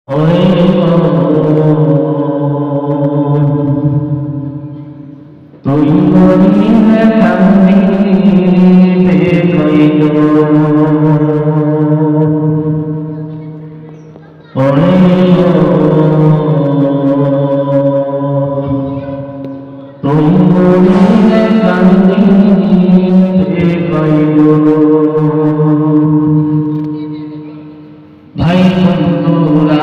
ওরে তুই মরিলে কান্দিবে কইল ওরে তুই মরিলে কান্দিবে কইল ভাই বন্ধুরা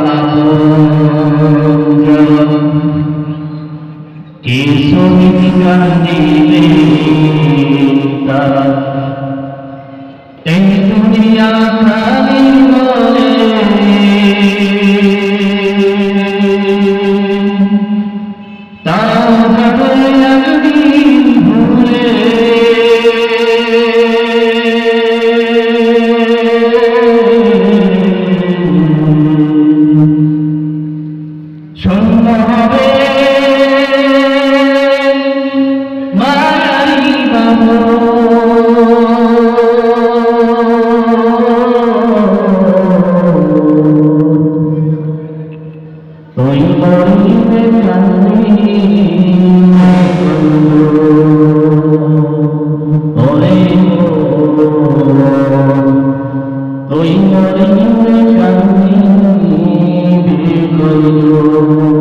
কিছু কান্দিবে তারা এই দুনিয়া খালি বলে তাও যাবে একদিন ভুলে শূন্য হবে মায়ারি বাবু তুই মরিবে কান্দিবে ওরে তুই মরিবে কান্দিবে কইল